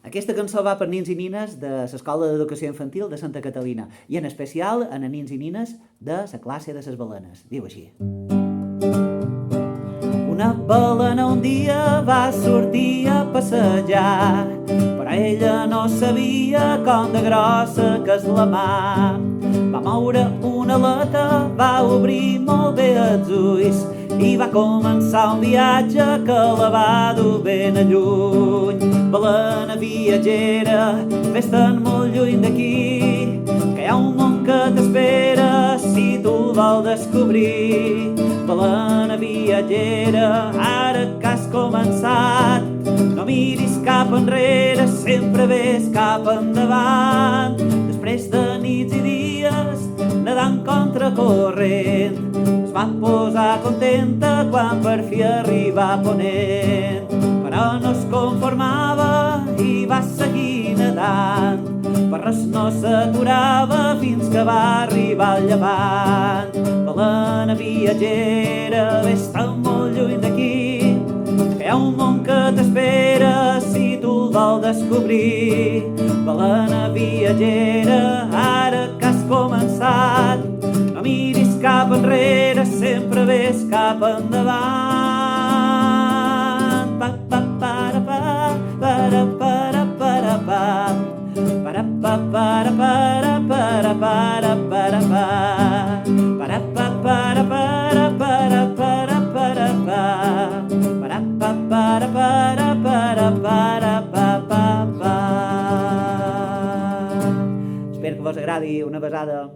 Aquesta cançó va per nins i nines de l'Escola d'Educació Infantil de Santa Catalina i en especial a nins i nines de la classe de les balenes. Diu així. Una balena un dia va sortir a passejar, però ella no sabia com de grossa que és la mà. Va moure una aleta, va obrir molt bé els ulls i va començar un viatge que la va dur ben a lluny. Balena viatgera, vés-te'n molt lluny d'aquí, que hi ha un món que t'espera si tu vol descobrir. Balena viatgera, ara que has començat, no miris cap enrere, sempre ves cap endavant. Després de nits i dies, nedant contracorrent, es va posar contenta quan per fi arriba a ponent. Però no es conformava i va seguir nedant, per res no s'aturava fins que va arribar al llevant. Balena viatgera, vés-te'n molt lluny d'aquí, que hi ha un món que t'espera si tu el vol descobrir. Balena viatgera, ara que has començat, no miris cap enrere, sempre ves cap endavant. Pa, pa, para, pa, para, para, para, pa. Para, pa, para, para, para, para, para, pa. Para, pa, para, para, para, para, para, pa. Para, pa, para, para, para, para, pa, pa, pa. Espero que vos agradi. Una besada.